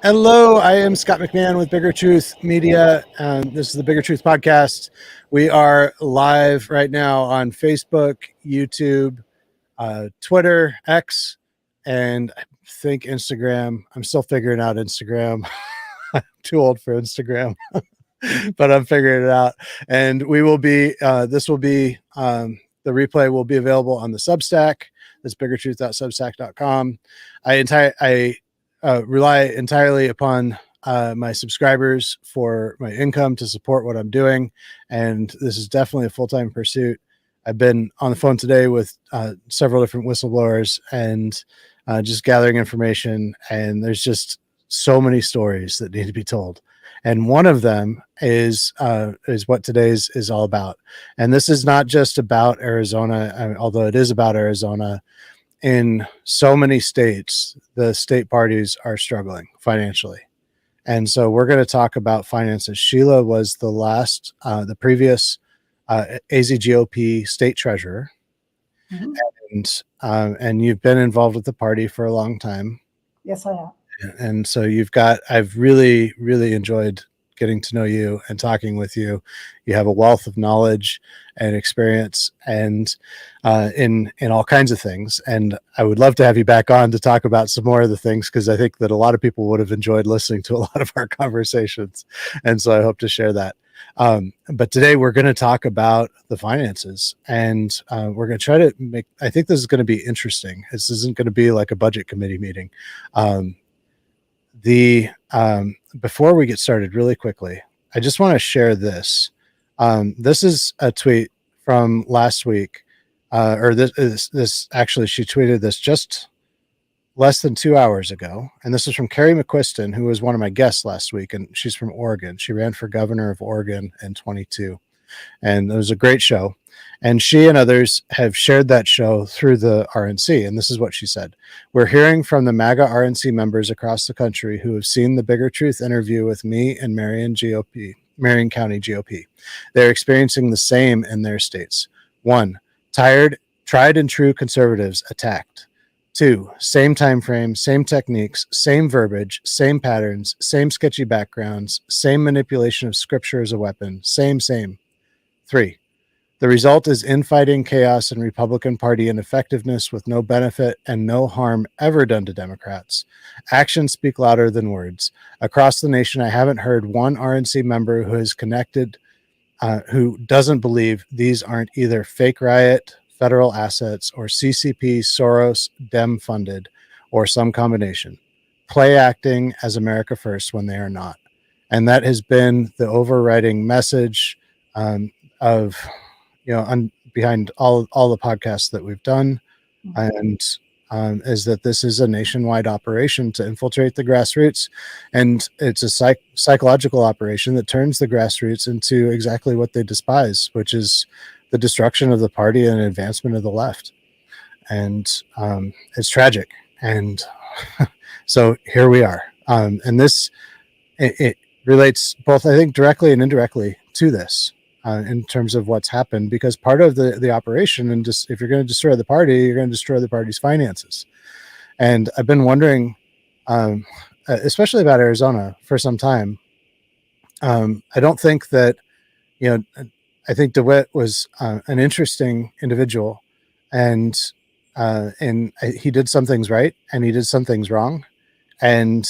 Hello, I am Scott McMahon with Bigger Truth Media. This is the Bigger Truth Podcast. We are live right now on Facebook, YouTube, Twitter, X, and I think Instagram. I'm still figuring out Instagram. I'm too old for Instagram, but I'm figuring it out. And we will be, the replay will be available on the Substack. That's biggertruth.substack.com. I rely entirely upon my subscribers for my income to support what I'm doing. And this is definitely a full-time pursuit. I've been on the phone today with several different whistleblowers and just gathering information. And there's just so many stories that need to be told. And one of them is what today's is all about. And this is not just about Arizona, although it is about Arizona. In so many states, the state parties are struggling financially. And so we're going to talk about finances. Sheila was the previous AZGOP state treasurer. Mm-hmm. And you've been involved with the party for a long time. Yes, I have. And so I've really, really enjoyed getting to know you and talking with you. You have a wealth of knowledge and experience and in all kinds of things. And I would love to have you back on to talk about some more of the things, because I think that a lot of people would have enjoyed listening to a lot of our conversations. And so I hope to share that. But today we're going to talk about the finances, and we're going to try to I think this is going to be interesting. This isn't going to be like a budget committee meeting. Before we get started, really quickly, I just want to share this. This is a tweet from last week, this actually, she tweeted this just less than 2 hours ago. And this is from Carrie McQuiston, who was one of my guests last week. And she's from Oregon. She ran for governor of Oregon in 22. And it was a great show. And she and others have shared that show through the RNC. And this is what she said. We're hearing from the MAGA RNC members across the country who have seen the Bigger Truth interview with me and Marion County GOP. They're experiencing the same in their states. 1, tried and true conservatives attacked. 2, same time frame, same techniques, same verbiage, same patterns, same sketchy backgrounds, same manipulation of scripture as a weapon, same. 3, the result is infighting, chaos, and Republican Party ineffectiveness with no benefit and no harm ever done to Democrats. Actions speak louder than words. Across the nation, I haven't heard one RNC member who is connected, who doesn't believe these aren't either fake riot, federal assets, or CCP, Soros, Dem funded, or some combination. Play acting as America first when they are not. And that has been the overriding message of, behind all the podcasts that we've done, and is that this is a nationwide operation to infiltrate the grassroots, and it's a psychological operation that turns the grassroots into exactly what they despise, which is the destruction of the party and advancement of the left. And it's tragic. And so here we are. And this, it relates both, I think, directly and indirectly to this. In terms of what's happened, because part of the operation, and just if you're going to destroy the party, you're going to destroy the party's finances. And I've been wondering, especially about Arizona for some time. I don't think that, I think DeWitt was an interesting individual, and he did some things right and he did some things wrong. And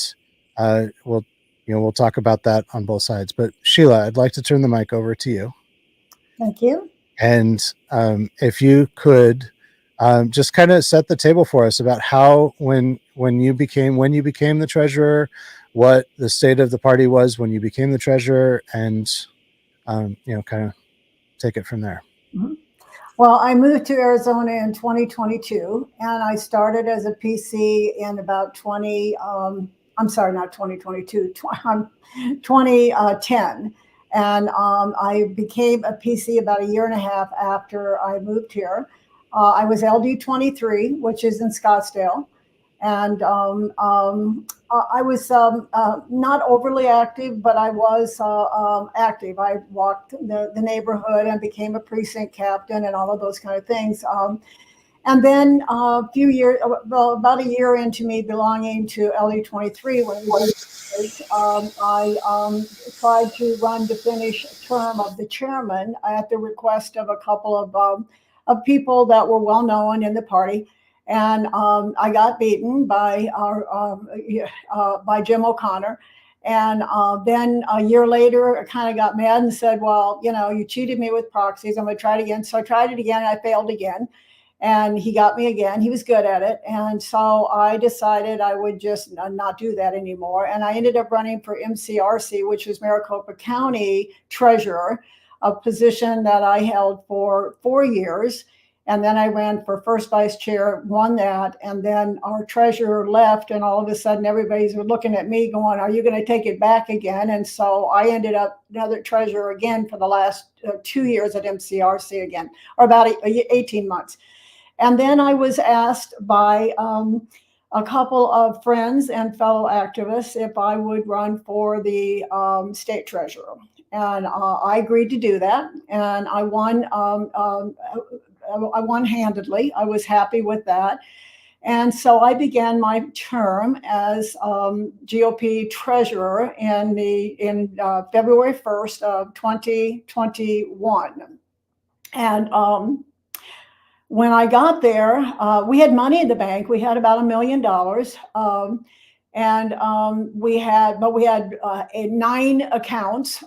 we'll talk about that on both sides. But Sheila, I'd like to turn the mic over to you. Thank you. And if you could just kind of set the table for us about how, when you became the treasurer, what the state of the party was when you became the treasurer, and kind of take it from there. Mm-hmm. Well, I moved to Arizona in 2022, and I started as a PC in about 2010. And I became a PC about a year and a half after I moved here. I was LD 23, which is in Scottsdale. And I was not overly active, but I was active. I walked the neighborhood and became a precinct captain and all of those kind of things. And then a few years, well, about a year into me belonging to LD23, when we I tried to run to finish a term of the chairman at the request of a couple of people that were well known in the party. And I got beaten by by Jim O'Connor. And then a year later, I kind of got mad and said, well, you know, you cheated me with proxies. I'm going to try it again. So I tried it again. I failed again. And he got me again. He was good at it. And so I decided I would just not do that anymore. And I ended up running for MCRC, which was Maricopa County Treasurer, a position that I held for 4 years. And then I ran for first vice chair, won that. And then our treasurer left. And all of a sudden, everybody's looking at me going, are you going to take it back again? And so I ended up another treasurer again for the last 2 years at MCRC again, or about 18 months. And then I was asked by a couple of friends and fellow activists if I would run for the state treasurer. And I agreed to do that. And I won handedly. I was happy with that. And so I began my term as GOP treasurer in February 1st of 2021. And when I got there, we had money in the bank. We had about $1 million. We had 9 accounts,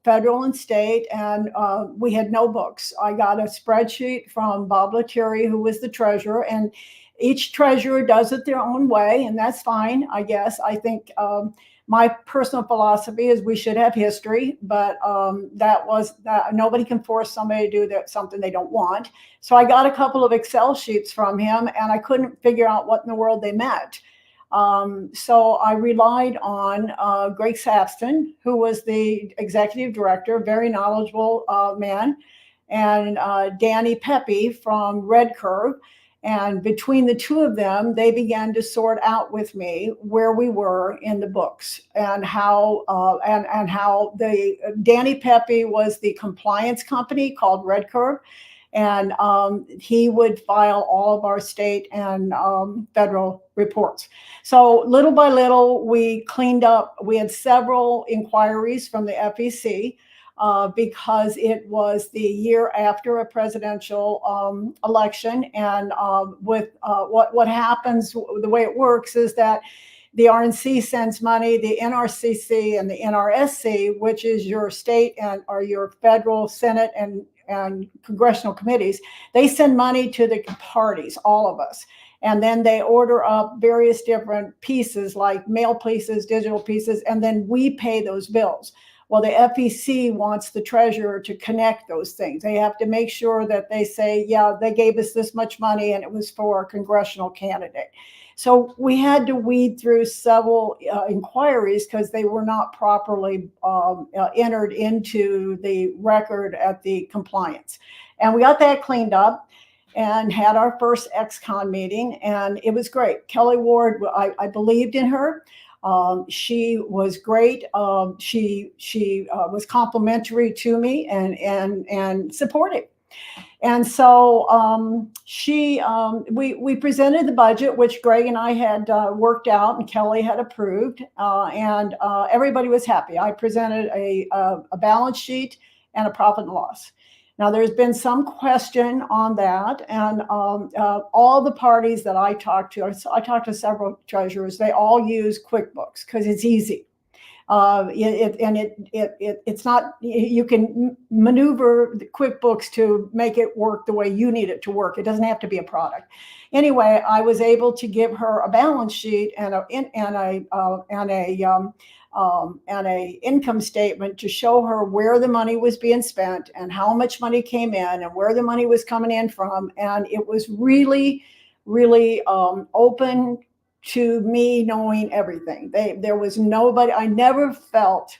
federal and state, and we had no books. I got a spreadsheet from Bob Lettieri, who was the treasurer, and each treasurer does it their own way, and that's fine, I guess. I think my personal philosophy is we should have history, but nobody can force somebody to do something they don't want. So I got a couple of Excel sheets from him, and I couldn't figure out what in the world they meant. So I relied on Greg Sapston, who was the executive director, very knowledgeable man, and Danny Pepe from Red Curve. And between the two of them, they began to sort out with me where we were in the books and how Danny Pepe was the compliance company called Red Curve. And he would file all of our state and federal reports. So little by little, we cleaned up. We had several inquiries from the FEC because it was the year after a presidential election. And what happens, the way it works is that the RNC sends money, the NRCC and the NRSC, which is your state or your federal Senate and congressional committees, they send money to the parties, all of us. And then they order up various different pieces like mail pieces, digital pieces, and then we pay those bills. Well, the FEC wants the treasurer to connect those things. They have to make sure that they say, yeah, they gave us this much money and it was for a congressional candidate. So we had to weed through several inquiries because they were not properly entered into the record at the compliance. And we got that cleaned up and had our first ex-con meeting, and it was great. Kelly Ward, I believed in her. She was great. She was complimentary to me and supportive. And so we presented the budget, which Greg and I had worked out and Kelly had approved, and everybody was happy. I presented a balance sheet and a profit and loss. Now, there's been some question on that, and all the parties that I talked to, I talked to several treasurers, they all use QuickBooks because it's easy. It's not, you can maneuver the QuickBooks to make it work the way you need it to work. It doesn't have to be a product. Anyway, I was able to give her a balance sheet and a income statement to show her where the money was being spent and how much money came in and where the money was coming in from. And it was really, really open to me knowing everything. There was nobody, I never felt,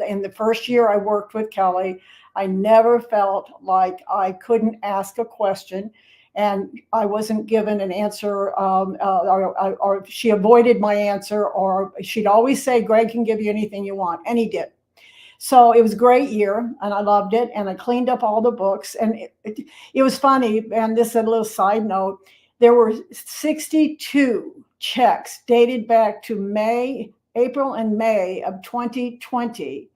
in the first year I worked with Kelly, I never felt like I couldn't ask a question and I wasn't given an answer, or she avoided my answer, or she'd always say, Greg can give you anything you want, and he did. So it was a great year, and I loved it. And I cleaned up all the books, and it was funny. And this is a little side note: there were 62 checks dated back to April and May of 2020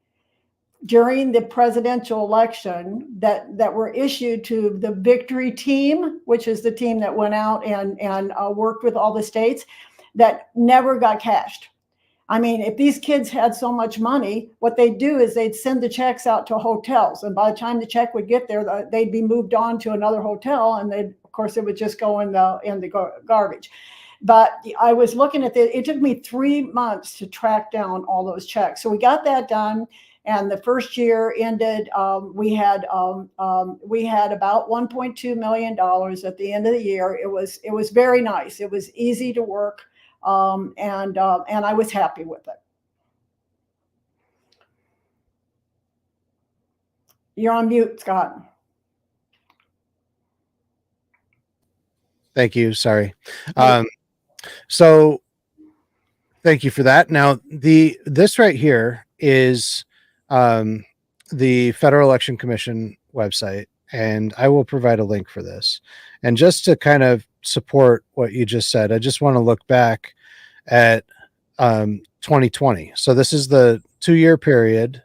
during the presidential election that were issued to the victory team, which is the team that went out and worked with all the states, that never got cashed. I mean, if these kids had so much money, what they'd do is they'd send the checks out to hotels, and by the time the check would get there, they'd be moved on to another hotel, and of course, it would just go in the garbage. But I was looking at it took me 3 months to track down all those checks. So we got that done. And the first year ended, we had about $1.2 million at the end of the year. It was very nice. It was easy to work, and I was happy with it. You're on mute, Scott. Thank you. Sorry. So thank you for that. Now, this right here is the Federal Election Commission website, and I will provide a link for this. And just to kind of support what you just said, I just want to look back at 2020. So this is the 2-year period.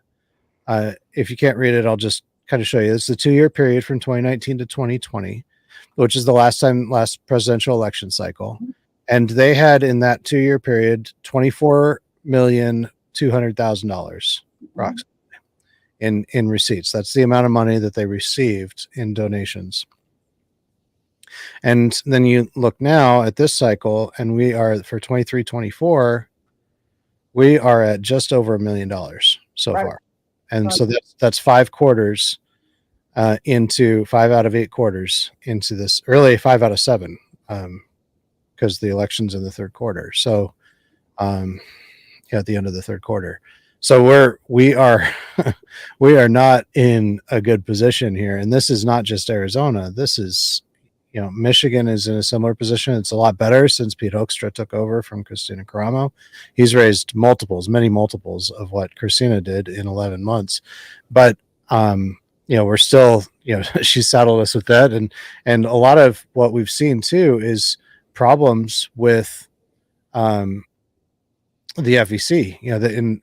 If you can't read it, I'll just kind of show you. This is the 2-year period from 2019 to 2020, which is the last presidential election cycle. And they had in that 2-year period $24,200,000 approximately in receipts. That's the amount of money that they received in donations. And then you look now at this cycle, and we are for 23-24, we are at just over $1 million so far. And so that's 5 quarters into 5 out of 8 quarters into this, really 5 out of 7, because the election's in the 3rd quarter. So at the end of the 3rd quarter. So we are we are not in a good position here. And this is not just Arizona. This is, Michigan is in a similar position. It's a lot better since Pete Hoekstra took over from Christina Caramo. He's raised many multiples of what Christina did in 11 months. But we're still, she saddled us with that. And a lot of what we've seen too is problems with the FEC,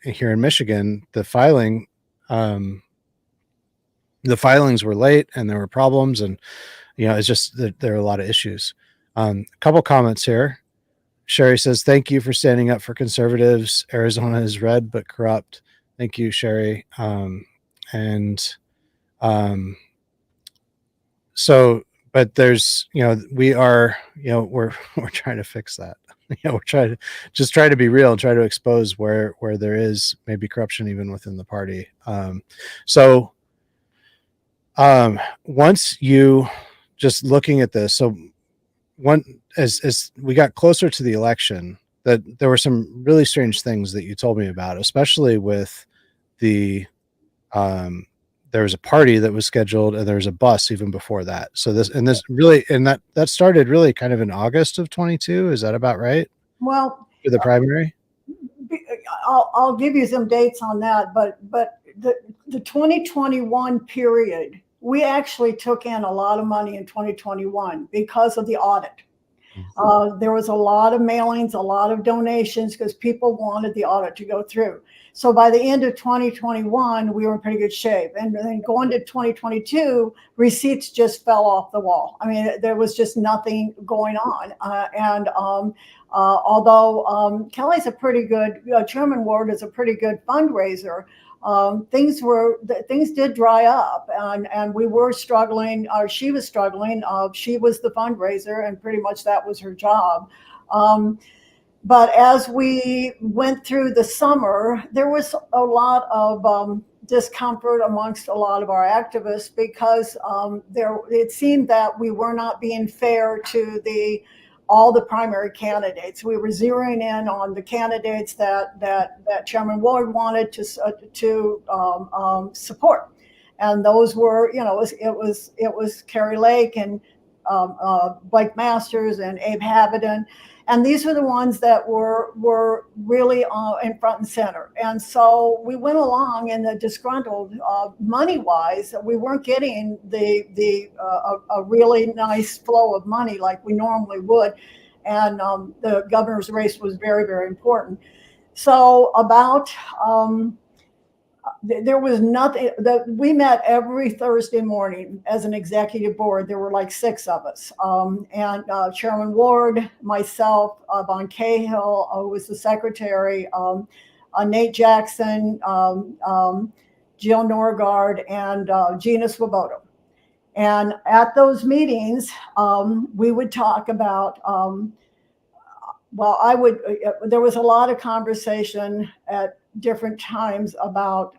here in Michigan, the filings were late, and there were problems, and it's just that there are a lot of issues. A couple comments here. Sherry says, "Thank you for standing up for conservatives. Arizona is red but corrupt." Thank you, Sherry. But there's, we are, we're trying to fix that. We're trying to be real and try to expose where there is maybe corruption even within the party. Once you just looking at this, so as we got closer to the election, that there were some really strange things that you told me about, especially with the there was a party that was scheduled, and there was a bus even before that. So that started really kind of in August of 22. Is that about right? Well, For the primary? I'll give you some dates on that, but the 2021 period, we actually took in a lot of money in 2021 because of the audit. There was a lot of mailings, a lot of donations, because people wanted the audit to go through. So by the end of 2021, we were in pretty good shape. And then going to 2022, receipts just fell off the wall. I mean, there was just nothing going on. Although Kelly's a pretty good, Chairman Ward is a pretty good fundraiser, things did dry up, and we were struggling, or she was struggling. She was the fundraiser, and pretty much that was her job. But as we went through the summer, there was a lot of discomfort amongst a lot of our activists, because it seemed that we were not being fair to all the primary candidates. We were zeroing in on the candidates that Chairman Ward wanted to support, and those were, it was Kari Lake and Blake Masters and Abe Havidan. And these were the ones that were really in front and center. And so we went along, and the disgruntled, money-wise, we weren't getting a really nice flow of money like we normally would. And the governor's race was very, very important. So about there was nothing that we met every Thursday morning as an executive board. There were like 6 of us, and Chairman Ward, myself, Von Cahill, who was the secretary, Nate Jackson, Jill Norgard, and Gina Swoboda. And at those meetings, we would talk about, there was a lot of conversation at different times about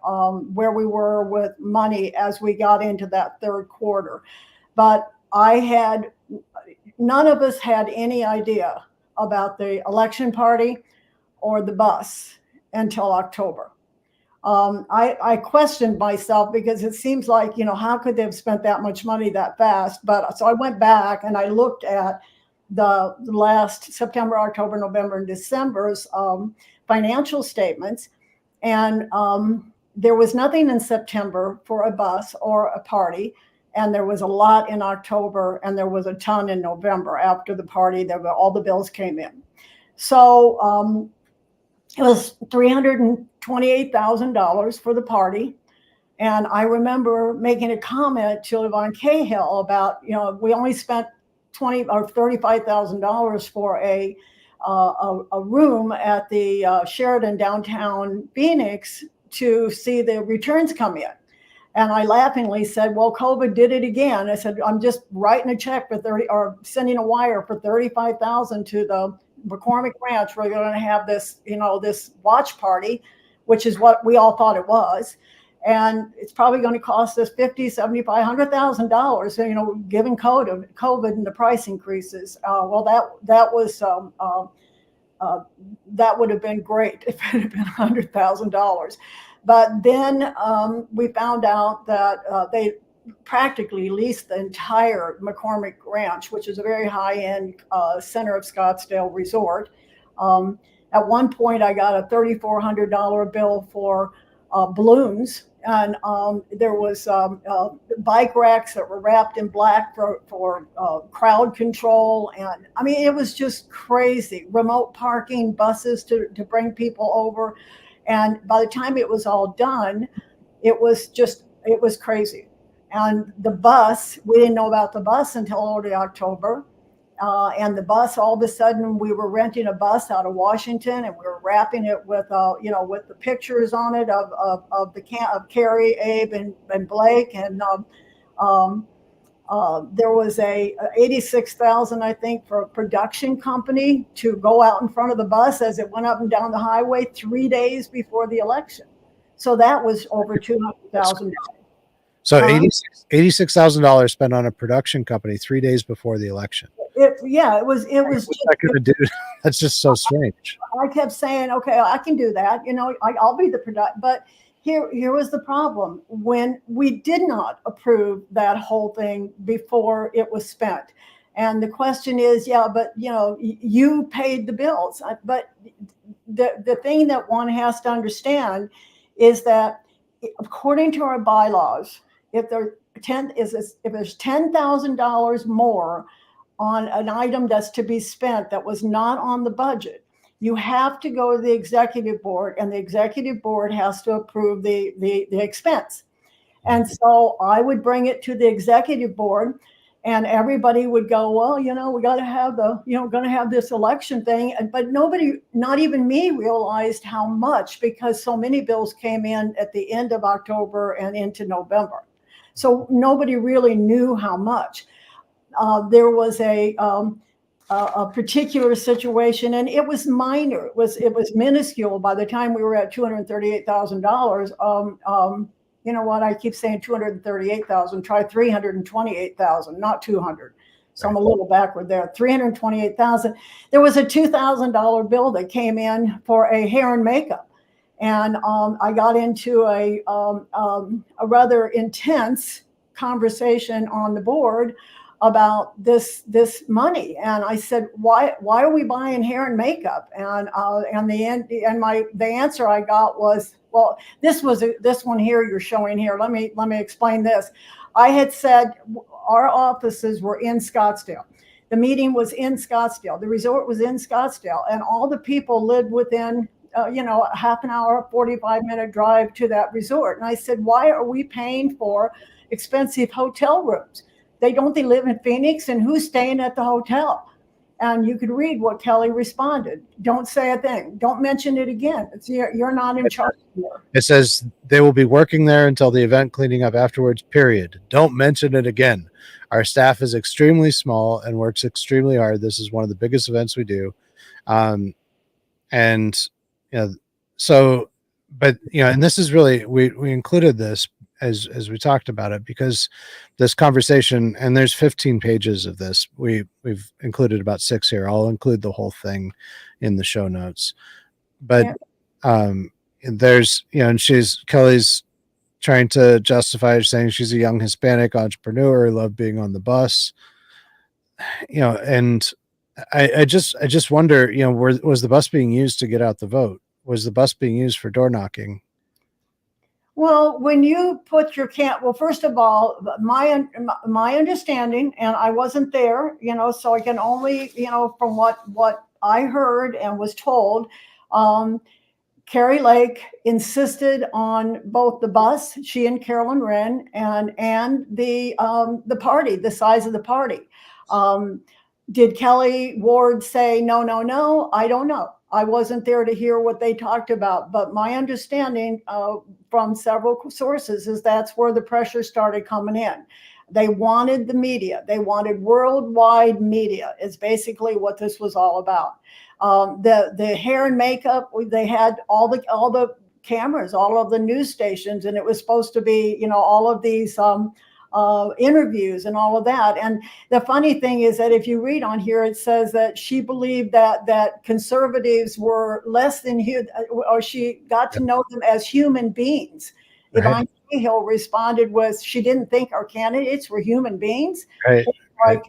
where we were with money as we got into that third quarter. But none of us had any idea about the election party or the bus until October. I questioned myself because it seems like, how could they have spent that much money that fast? But so I went back and I looked at the last September, October, November, and December's financial statements. And there was nothing in September for a bus or a party. And there was a lot in October, and there was a ton in November after the party. All the bills came in. So it was $328,000 for the party. And I remember making a comment to Von Cahill about, we only spent $20,000 or $35,000 for a room at the Sheraton downtown Phoenix to see the returns come in. And I laughingly said, well, COVID did it again. I said, I'm just writing a check for sending a wire for $35,000 to the McCormick Ranch, where they're going to have this, this watch party, which is what we all thought it was. And it's probably going to cost us $50,000, $75,000, $100,000, given COVID and the price increases. Well, that would have been great if it had been $100,000. But then we found out that they practically leased the entire McCormick Ranch, which is a very high-end center of Scottsdale resort. At one point, I got a $3,400 bill for balloons, and there was bike racks that were wrapped in black for crowd control. And I mean, it was just crazy. Remote parking, buses to bring people over. And by the time it was all done, it was crazy. And the bus, we didn't know about the bus until early October. And the bus, all of a sudden, we were renting a bus out of Washington, and we were wrapping it with, with the pictures on it of Carrie, Abe, and Blake. And there was a $86,000, I think, for a production company to go out in front of the bus as it went up and down the highway 3 days before the election. So that was over $200,000. So $86,000 spent on a production company 3 days before the election. It was. What's that gonna do? That's just so strange. I kept saying, okay, I can do that. I'll be the product. But here was the problem. When we did not approve that whole thing before it was spent. And the question is, but you paid the bills. But the thing that one has to understand is that according to our bylaws, if there's $10,000 more on an item that's to be spent that was not on the budget, you have to go to the executive board, and the executive board has to approve the expense. And so I would bring it to the executive board, and everybody would go, well, we got to have going to have this election thing. But nobody, not even me, realized how much, because so many bills came in at the end of October and into November. So nobody really knew how much. There was a particular situation, and it was minor. It was minuscule. By the time we were at $238,000, you know what? I keep saying 238,000. Try 328,000, not 200. So I'm a little backward there. 328,000. There was a $2,000 bill that came in for a hair and makeup, and I got into a rather intense conversation on the board about this money. And I said, why are we buying hair and makeup? And the answer I got was, well, this one here you're showing here. Let me explain this. I had said our offices were in Scottsdale. The meeting was in Scottsdale. The resort was in Scottsdale, and all the people lived within a half an hour, 45-minute drive to that resort. And I said, why are we paying for expensive hotel rooms? They live in Phoenix, and who's staying at the hotel? And you could read what Kelly responded. Don't say a thing. Don't mention it again. You're not in charge here. It says they will be working there until the event, cleaning up afterwards, period. Don't mention it again. Our staff is extremely small and works extremely hard. This is one of the biggest events we do. And, so, but, and this is really, we included this as we talked about it, because this conversation, and there's 15 pages of this, we've included about 6 here. I'll include the whole thing in the show notes, but there's, and Kelly's trying to justify it, saying she's a young Hispanic entrepreneur, loved being on the bus, and I just wonder, was the bus being used to get out the vote? Was the bus being used for door knocking? Well, when you put your well, first of all, my understanding, and I wasn't there, so I can only, from what I heard and was told, Carrie Lake insisted on both the bus, she and Carolyn Wren, and the party, the size of the party. Did Kelly Ward say no, no, no? I don't know. I wasn't there to hear what they talked about, but my understanding from several sources is that's where the pressure started coming in. They wanted the media. They wanted worldwide media is basically what this was all about. The hair and makeup, they had all the cameras, all of the news stations, and it was supposed to be, all of these interviews and all of that. And the funny thing is that if you read on here, it says that she believed that conservatives were less than human, or she got to know them as human beings. Right. Yvonne Cahill responded with, she didn't think our candidates were human beings. Right. Like,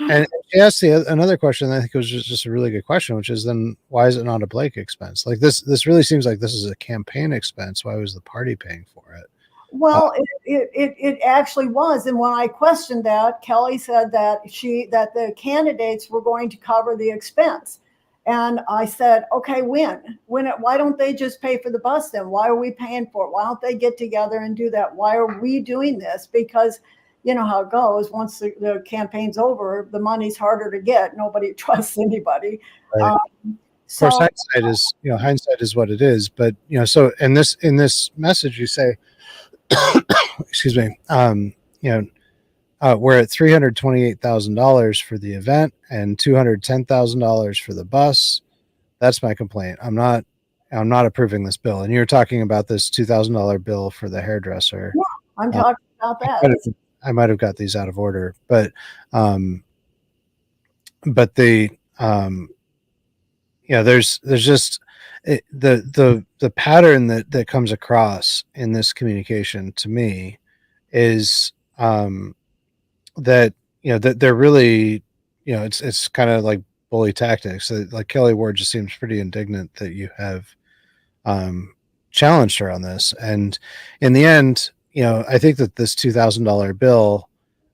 and she asked another question. I think it was just a really good question, which is, then why is it not a Blake expense? Like this really seems like this is a campaign expense. Why was the party paying for it? Well, it actually was. And when I questioned that, Kelly said that the candidates were going to cover the expense. And I said, okay, why don't they just pay for the bus then? Why are we paying for it? Why don't they get together and do that? Why are we doing this? Because you know how it goes. Once the campaign's over, the money's harder to get. Nobody trusts anybody. Right. So, of course, hindsight is what it is. But, so in this message, you say, excuse me, we're at $328,000 for the event and $210,000 for the bus. That's my complaint. I'm not approving this bill. And you're talking about this $2,000 bill for the hairdresser. Yeah, I'm talking about that. I might have got these out of order, but the there's just the pattern that comes across in this communication to me is that that they're really it's kind of like bully tactics. Like Kelly Ward just seems pretty indignant that you have challenged her on this, and in the end, I think that this $2,000 bill,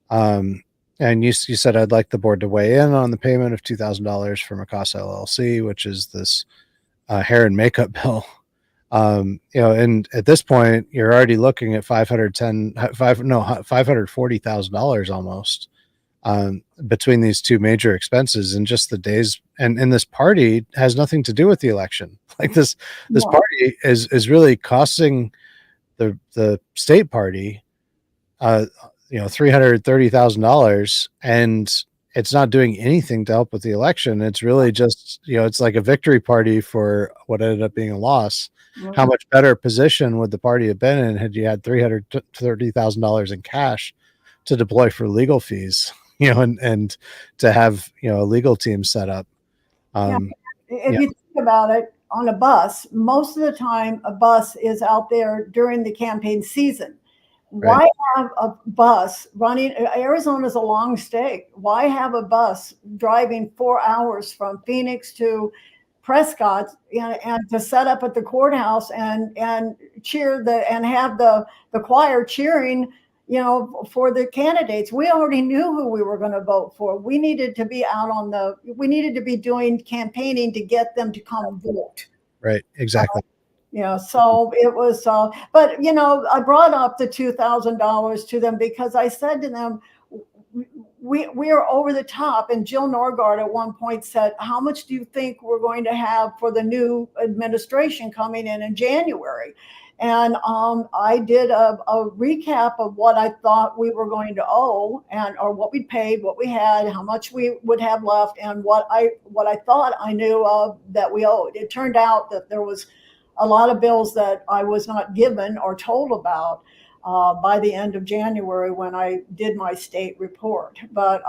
and you said I'd like the board to weigh in on the payment of $2,000 from Mikasa LLC, which is this hair and makeup bill. And at this point, you're already looking at $540,000 almost between these two major expenses in just the days. And this party has nothing to do with the election. Like this party is really costing the state party $330,000, and it's not doing anything to help with the election. It's really just it's like a victory party for what ended up being a loss. Mm-hmm. How much better position would the party have been in had you had $330,000 in cash to deploy for legal fees, and to have a legal team set up? If you think about it, on a bus, most of the time a bus is out there during the campaign season. right, Why have a bus running? Arizona's a long state. Why have a bus driving 4 hours from Phoenix to Prescott and to set up at the courthouse and cheer and have the choir cheering, for the candidates? We already knew who we were going to vote for. We needed to be we needed to be doing campaigning to get them to come vote. right, exactly. So it was, but I brought up the $2,000 to them because I said to them, we are over the top. And Jill Norgard at one point said, how much do you think we're going to have for the new administration coming in January? And I did a recap of what I thought we were going to owe, or what we paid, what we had, how much we would have left, and what I thought I knew of that we owed. It turned out that there was a lot of bills that I was not given or told about by the end of January when I did my state report. But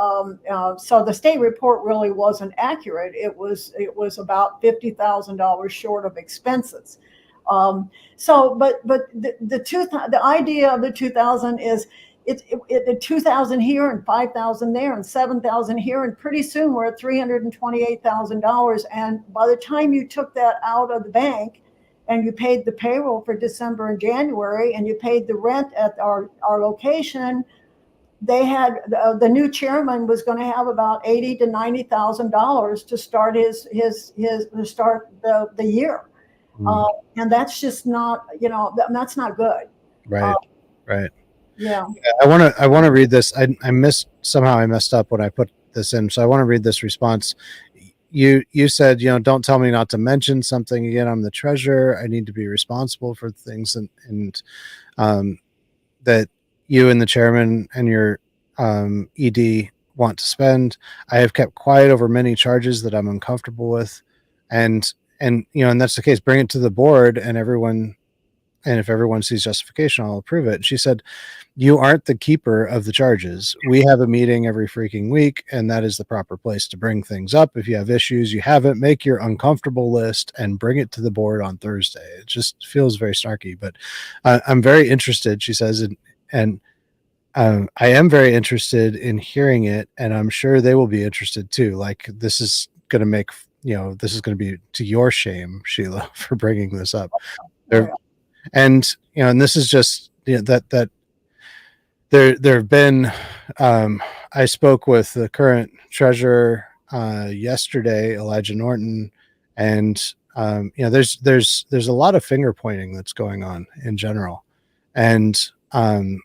so the state report really wasn't accurate. It was about $50,000 short of expenses. But the idea of the 2,000 is the 2,000 here and 5,000 there and 7,000 here, and pretty soon we're at $328,000. And by the time you took that out of the bank, and you paid the payroll for December and January, and you paid the rent at our location, they had the new chairman was going to have about $80,000 to $90,000 to start the year, and that's just not that's not good. Right, right. Yeah. I want to read this. I messed up when I put this in, so I want to read this response. You said, don't tell me not to mention something again. I'm the treasurer. I need to be responsible for things, and that you and the chairman and your ED want to spend. I have kept quiet over many charges that I'm uncomfortable with, and that's the case. Bring it to the board, and if everyone sees justification, I'll approve it. And she said, you aren't the keeper of the charges. We have a meeting every freaking week, and that is the proper place to bring things up. If you have issues you haven't, make your uncomfortable list and bring it to the board on Thursday. It just feels very snarky, but I'm very interested, she says, and I am very interested in hearing it, and I'm sure they will be interested too. Like, this is going to be to your shame, Sheila, for bringing this up. And this is just that there have been. I spoke with the current treasurer yesterday, Elijah Norton, and there's a lot of finger pointing that's going on in general, and the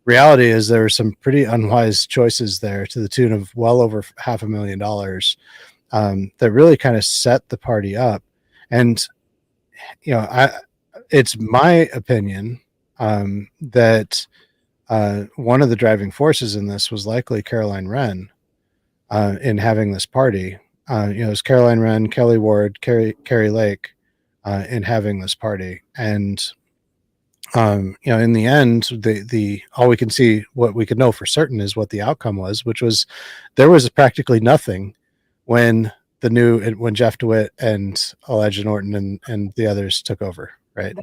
reality is there were some pretty unwise choices there to the tune of well over $500,000 that really kind of set the party up. And it's my opinion that one of the driving forces in this was likely Caroline Wren in having this party. It was Caroline Wren, Kelly Ward, Carrie Lake in having this party. And in the end, the all we can see, what we could know for certain is what the outcome was, which was there was practically nothing when Jeff DeWitt and Elijah Norton and the others took over, right?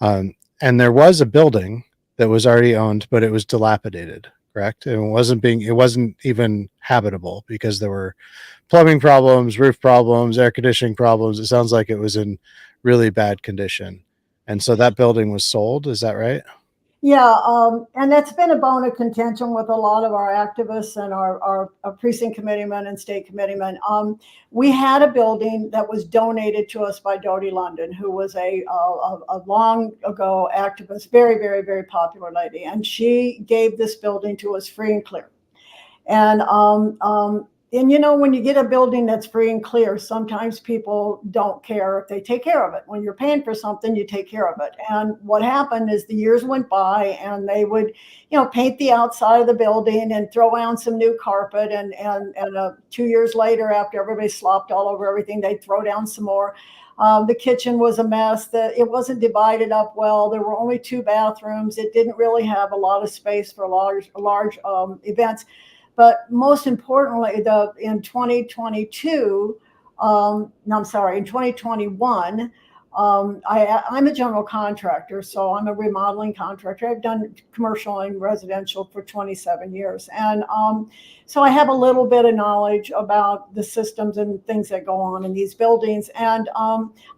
And there was a building that was already owned, but it was dilapidated, correct? And it wasn't even habitable because there were plumbing problems, roof problems, air conditioning problems. It sounds like it was in really bad condition. And so that building was sold. Is that right? Yeah, and that's been a bone of contention with a lot of our activists and our precinct committeemen and state committeemen. We had a building that was donated to us by Dodie London, who was a long ago activist, very, very, very popular lady, and she gave this building to us free and clear. And when you get a building that's free and clear, sometimes people don't care if they take care of it. When you're paying for something, you take care of it. And what happened is the years went by, and they would, paint the outside of the building and throw down some new carpet. And 2 years later, after everybody slopped all over everything, they'd throw down some more. The kitchen was a mess. It wasn't divided up well. There were only 2 bathrooms. It didn't really have a lot of space for large events. But most importantly, in 2021, I'm a general contractor, so I'm a remodeling contractor. I've done commercial and residential for 27 years. And so I have a little bit of knowledge about the systems and things that go on in these buildings. And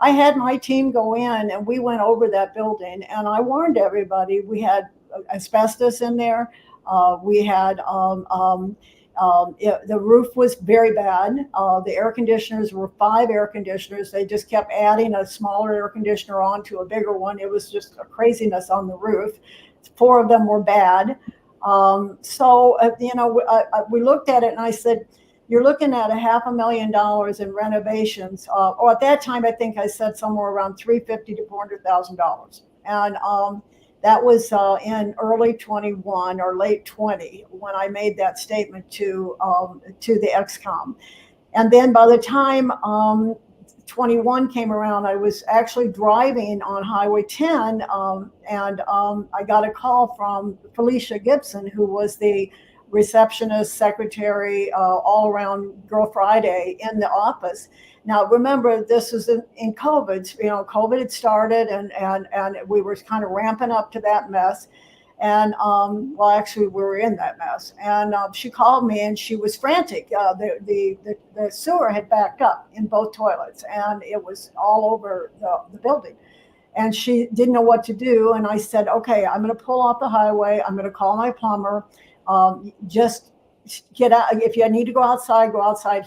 I had my team go in and we went over that building, and I warned everybody we had asbestos in there. We had the roof was very bad. The air conditioners were 5 air conditioners. They just kept adding a smaller air conditioner onto a bigger one. It was just a craziness on the roof. 4 of them were bad. We looked at it and I said, you're looking at $500,000 in renovations. Or at that time, I think I said somewhere around $350,000 to $400,000. And that was in early 21 or late 20 when I made that statement to the XCOM. And then by the time 21 came around, I was actually driving on Highway 10, and I got a call from Felicia Gibson, who was the receptionist, secretary, all around Girl Friday in the office. Now, remember, this was in COVID. COVID had started, and we were kind of ramping up to that mess. And well, actually, we were in that mess. And she called me, and she was frantic. The sewer had backed up in both toilets, and it was all over the building. And she didn't know what to do. And I said, okay, I'm going to pull off the highway. I'm going to call my plumber. Just get out. If you need to go outside.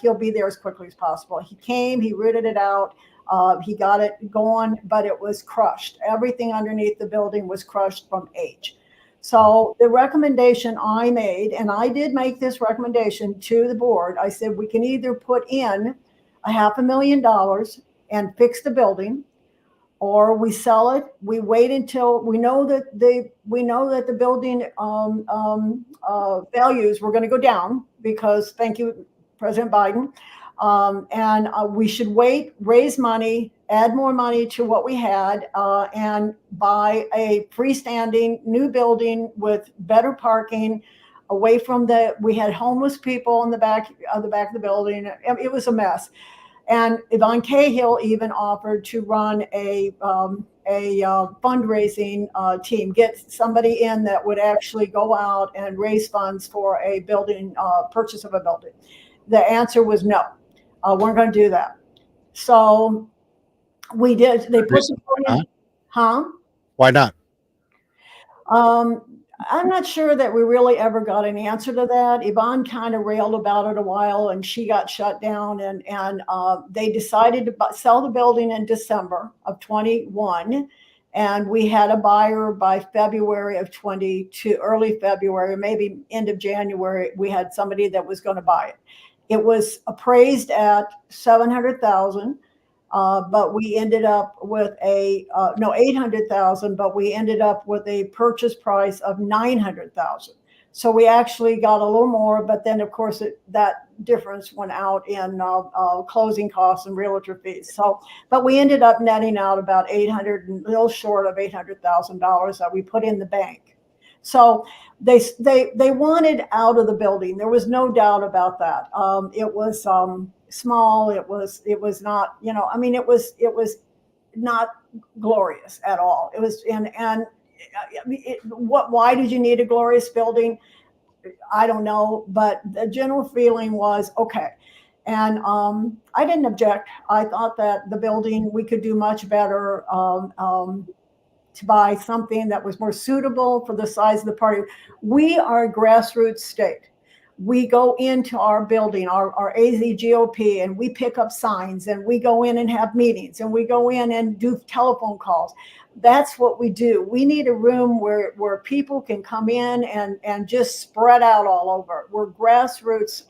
He'll be there as quickly as possible. He came, he rooted it out. He got it going, but it was crushed. Everything underneath the building was crushed from age. So the recommendation I made, and I did make this recommendation to the board, I said, we can either put in $500,000 and fix the building, or we sell it. We wait until we know that the building values were going to go down, because thank you, President Biden, and we should wait, raise money, add more money to what we had, and buy a freestanding new building with better parking, away from we had homeless people in the back of the building. It was a mess. And Yvonne Cahill even offered to run a fundraising team, get somebody in that would actually go out and raise funds for a building, purchase of a building. The answer was no, we're going to do that. So we did. They put the building, Why not? I'm not sure that we really ever got an answer to that. Yvonne kind of railed about it a while, and she got shut down, and they decided to sell the building in December of 21. And we had a buyer by February of 22, early February, maybe end of January. We had somebody that was going to buy it. It was appraised at $700,000. But we ended up with $800,000, but we ended up with a purchase price of $900,000. So we actually got a little more, but then of course that difference went out in closing costs and realtor fees. So, but we ended up netting out about a little short of $800,000 that we put in the bank. So they wanted out of the building. There was no doubt about that. It was small. It was not, it was not glorious at all. It was, why did you need a glorious building? I don't know, but the general feeling was okay. And I didn't object. I thought that the building, we could do much better, to buy something that was more suitable for the size of the party. We are a grassroots state. We go into our building, our AZGOP, and we pick up signs, and we go in and have meetings, and we go in and do telephone calls. That's what we do. We need a room where people can come in and just spread out all over. We're grassroots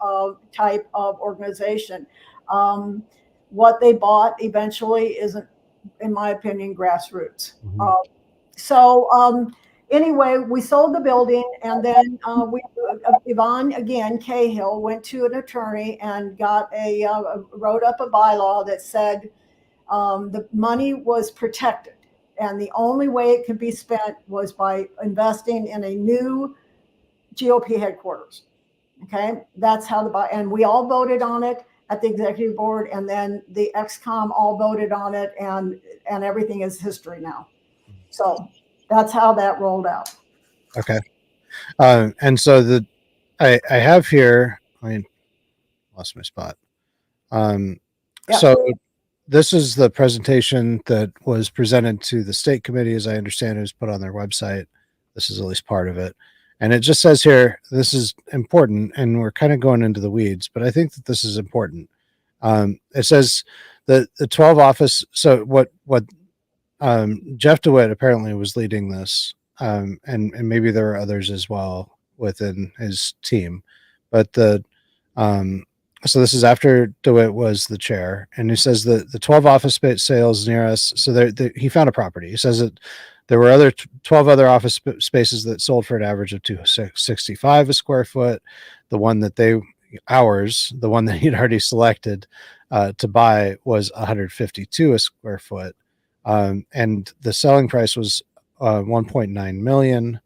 type of organization. What they bought eventually isn't, in my opinion, grassroots. Anyway, we sold the building, and then Yvonne, again, Cahill, went to an attorney and wrote up a bylaw that said the money was protected, and the only way it could be spent was by investing in a new GOP headquarters. Okay, that's how and we all voted on it. at the executive board, and then the XCOM all voted on it, and everything is history now. So that's how that rolled out. Okay. And so I have here, I lost my spot. Yeah. So this is the presentation that was presented to the state committee, as I understand it was put on their website. This is at least part of it. And it just says here, this is important, and we're kind of going into the weeds, but I think that this is important. It says the 12 office. So what Jeff DeWitt apparently was leading this, and maybe there were others as well within his team, but um, so this is after DeWitt was the chair, and he says that the 12 office space sales near us. So he found a property. He says that there were 12 other office spaces that sold for an average of 265 a square foot. The one that the one that he'd already selected to buy was 152 a square foot. And the selling price was 1.9 million.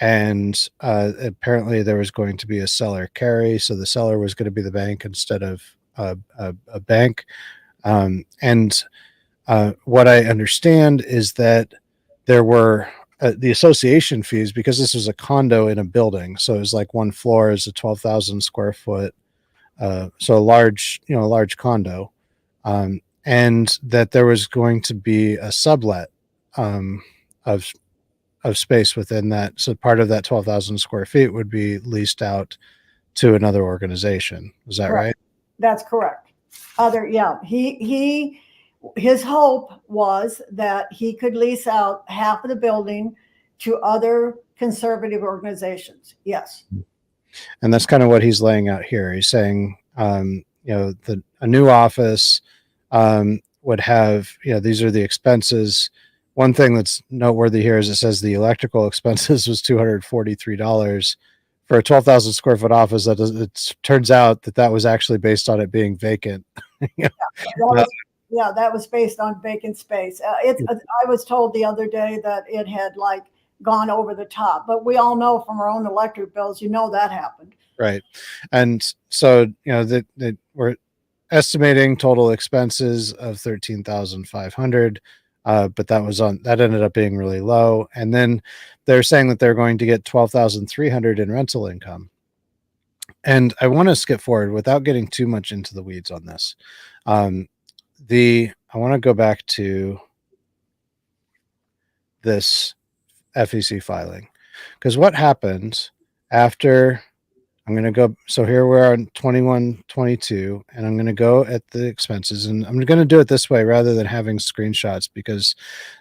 And apparently there was going to be a seller carry, so the seller was going to be the bank instead of a bank. And what I understand is that there were the association fees, because this was a condo in a building, so it was like one floor is a 12,000 square foot, so a large condo, and that there was going to be a sublet of space within that. So part of that 12,000 square feet would be leased out to another organization. Is that right? That's correct. His hope was that he could lease out half of the building to other conservative organizations. Yes. And that's kind of what he's laying out here. He's saying, a new office would have, these are the expenses. One thing that's noteworthy here is it says the electrical expenses was $243 for a 12,000 square foot office. It turns out that was actually based on it being vacant. That was based on vacant space. I was told the other day that it had like gone over the top, but we all know from our own electric bills, that happened. Right. And so, that we're estimating total expenses of 13,500. But that ended up being really low. And then they're saying that they're going to get 12,300 in rental income. And I want to skip forward without getting too much into the weeds on this. I want to go back to this FEC filing, because what happened after I'm going to go. So here we are on 21, 22, and I'm going to go at the expenses, and I'm going to do it this way rather than having screenshots, because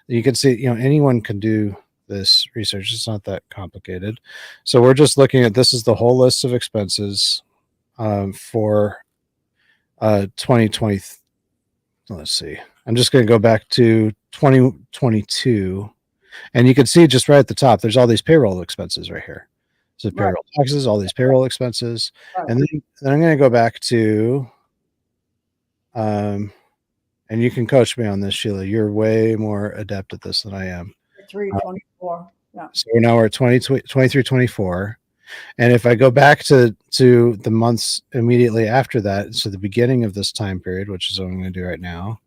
you can see, anyone can do this research. It's not that complicated. So we're just looking at, this is the whole list of expenses for 2020. Let's see. I'm just going to go back to 2022, and you can see just right at the top, there's all these payroll expenses right here. So payroll taxes, all these payroll expenses. Right. And then I'm going to go back to, and you can coach me on this, Sheila. You're way more adept at this than I am. 324. Yeah. So now we're at 23, 24. And if I go back to the months immediately after that, so the beginning of this time period, which is what I'm going to do right now,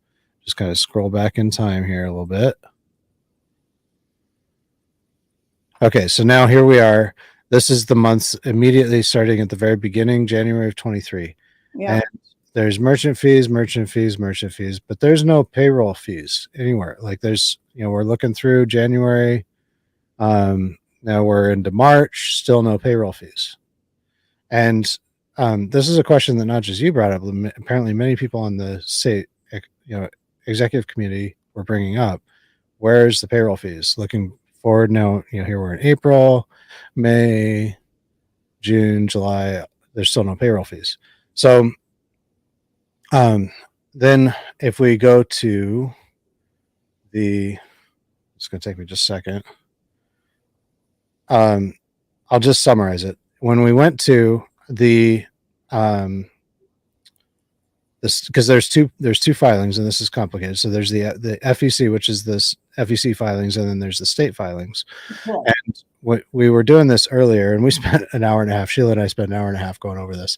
just kind of scroll back in time here a little bit. Okay, so now here we are. This is the months immediately starting at the very beginning, January of 23. Yeah. And there's merchant fees, but there's no payroll fees anywhere. Like there's, we're looking through January. Now we're into March, still no payroll fees. And this is a question that not just you brought up, apparently many people on the state, executive committee were bringing up. Where's the payroll fees? Looking forward now, here we're in April, May, June, July, there's still no payroll fees. So then if we go to it's going to take me just a second. I'll just summarize it. When we went to the because there's two filings, and this is complicated. So there's the FEC, which is this FEC filings, and then there's the state filings. Cool. And we were doing this earlier, and we spent an hour and a half. Sheila and I spent an hour and a half going over this.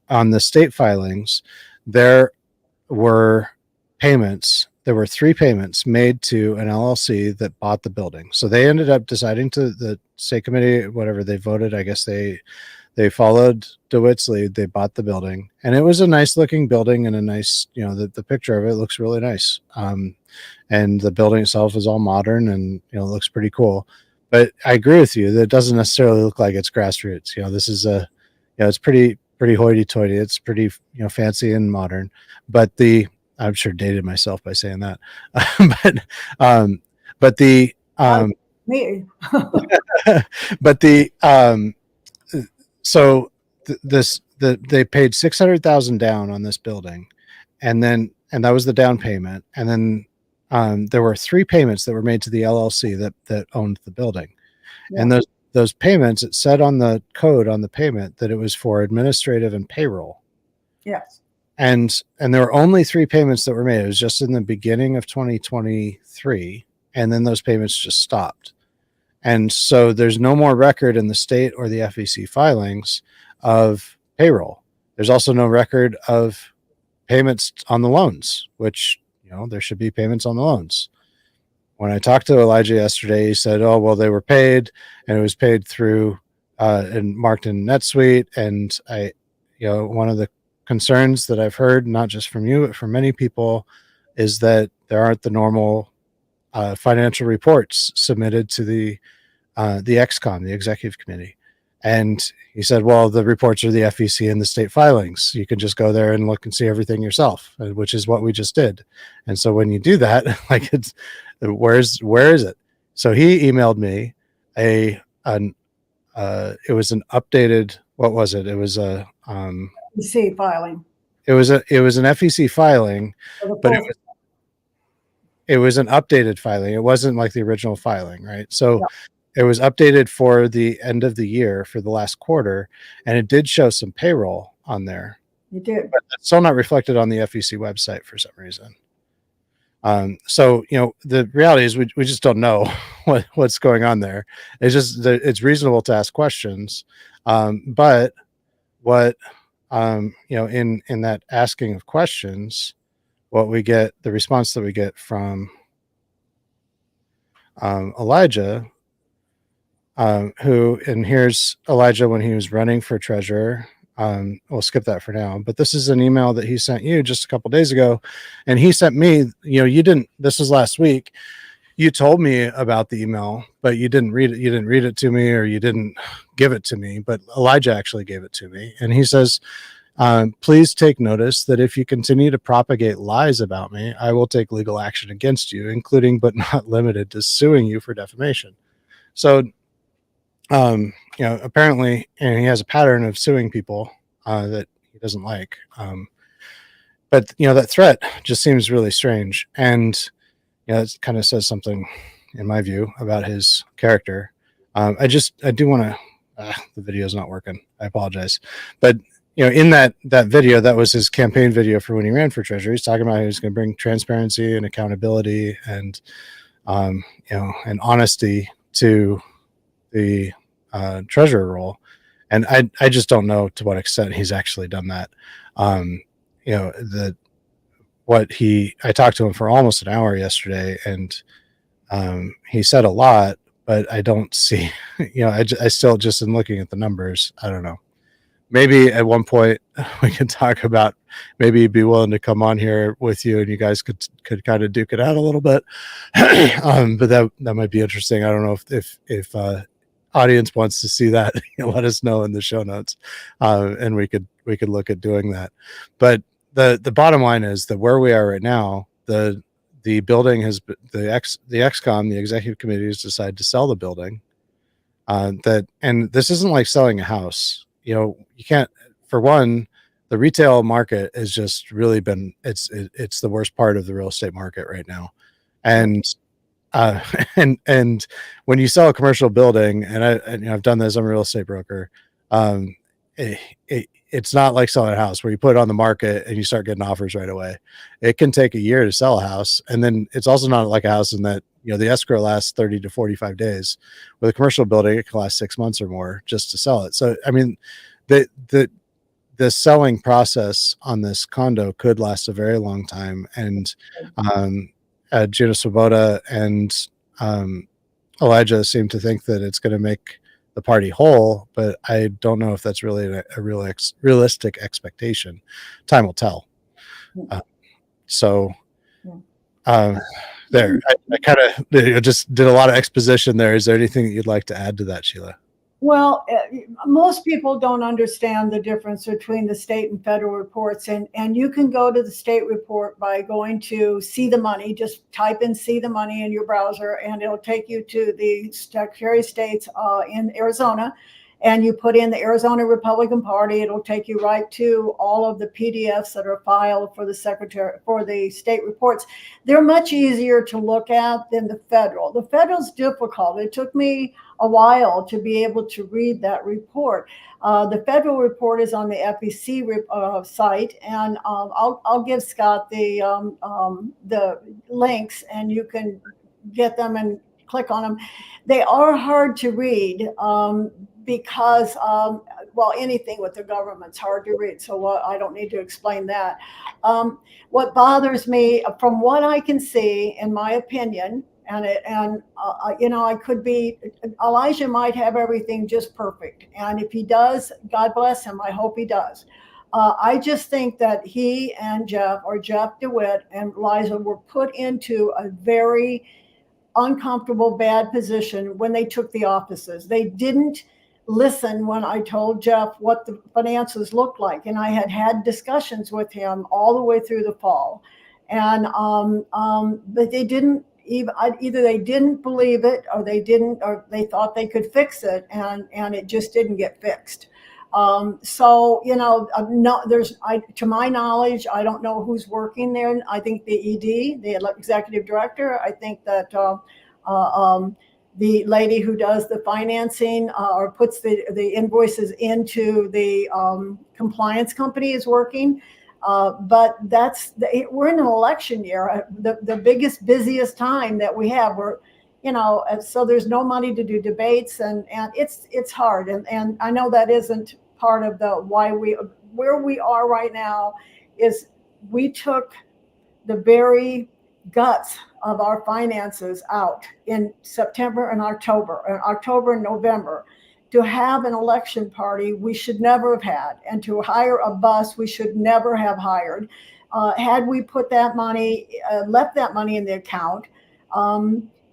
on the state filings, there were payments. There were 3 payments made to an LLC that bought the building. So they ended up deciding to, the state committee, whatever they voted, I guess they followed DeWitt's lead. They bought the building, and it was a nice looking building and a nice, the picture of it looks really nice. And the building itself is all modern and, it looks pretty cool. But I agree with you that it doesn't necessarily look like it's grassroots. This is it's pretty hoity toity. It's pretty, fancy and modern, but I'm sure dated myself by saying that. but the, Me. but the, so they paid $600,000 down on this building, and that was the down payment. And then there were 3 payments that were made to the LLC that owned the building. Yeah. And those payments, it said on the code on the payment that it was for administrative and payroll. Yes. And there were only 3 payments that were made. It was just in the beginning of 2023, and then those payments just stopped. And so there's no more record in the state or the FEC filings of payroll. There's also no record of payments on the loans, which, there should be payments on the loans. When I talked to Elijah yesterday, he said, oh, well, they were paid, and it was paid through and marked in NetSuite. And one of the concerns that I've heard, not just from you, but from many people, is that there aren't the normal financial reports submitted to the XCOM, the executive committee. And he said, well, the reports are the FEC and the state filings. You can just go there and look and see everything yourself, which is what we just did. And so when you do that, like, where is it? So he emailed me it was an updated, what was it? It was a FEC filing. It was an FEC filing, but it was an updated filing. It wasn't like the original filing, right? So yeah. It was updated for the end of the year, for the last quarter, and it did show some payroll on there. It did. But it's still not reflected on the FEC website for some reason. So, the reality is we just don't know what's going on there. It's just it's reasonable to ask questions. But what, in that asking of questions, what we get, the response that we get from Elijah, and here's Elijah when he was running for treasurer. We'll skip that for now, but this is an email that he sent you just a couple days ago, and he sent me, this was last week. You told me about the email, but you didn't read it. You didn't read it to me, or you didn't give it to me, but Elijah actually gave it to me. And he says, please take notice that if you continue to propagate lies about me, I will take legal action against you, including but not limited to suing you for defamation. So, apparently, and he has a pattern of suing people that he doesn't like. But that threat just seems really strange, and it kind of says something, in my view, about his character. I do want to. The video is not working. I apologize, but in that video, that was his campaign video for when he ran for treasurer. He's talking about how he's going to bring transparency and accountability and and honesty to the treasurer role. And I just don't know to what extent he's actually done that. I talked to him for almost an hour yesterday, and he said a lot, but I don't see, I still just am looking at the numbers. I don't know. Maybe at one point we can talk about, maybe he'd be willing to come on here with you and you guys could kind of duke it out a little bit. But that might be interesting. I don't know if audience wants to see that, let us know in the show notes. And we could look at doing that. But the bottom line is that where we are right now, the building has, the XCOM, the executive committee, has decided to sell the building. And this isn't like selling a house. You can't, for one, the retail market has just really been, it's the worst part of the real estate market right now. And when you sell a commercial building, and I've done this, I'm a real estate broker. It's not like selling a house where you put it on the market and you start getting offers right away. It can take a year to sell a house. And then it's also not like a house in that, the escrow lasts 30 to 45 days. With a commercial building, it can last 6 months or more just to sell it. So, I mean, the the selling process on this condo could last a very long time. And Gina Swoboda and Elijah seem to think that it's going to make the party whole, but I don't know if that's really a realistic expectation. Time will tell. So there, I kind of just did a lot of exposition there. Is there anything that you'd like to add to that, Sheila? Well, most people don't understand the difference between the state and federal reports. And you can go to the state report by going to See the Money. Just type in See the Money in your browser, and it'll take you to the Secretary of State's in Arizona. And you put in the Arizona Republican Party, it'll take you right to all of the PDFs that are filed for the state reports. They're much easier to look at than the federal. The federal's difficult. It took me a while to be able to read that report. The federal report is on the FEC site, and I'll give Scott the links, and you can get them and click on them. They are hard to read because, well, anything with the government's hard to read, so I don't need to explain that. What bothers me, from what I can see, in my opinion, I could be, Elijah might have everything just perfect. And if he does, God bless him. I hope he does. I just think that he and Jeff DeWitt and Elijah were put into a very uncomfortable, bad position when they took the offices. They didn't listen when I told Jeff what the finances looked like. And I had discussions with him all the way through the fall. And, but they didn't, either they didn't believe it, or they thought they could fix it, and it just didn't get fixed. So, to my knowledge, I don't know who's working there. I think the ED, the executive director, I think that the lady who does the financing or puts the invoices into the compliance company is working. But we're in an election year, the biggest, busiest time that we have. So there's no money to do debates, and it's hard. And I know that isn't part of where we are right now is we took the very guts of our finances out in September and October and November. To have an election party we should never have had, and to hire a bus we should never have hired. Had we put that money, left that money in the account,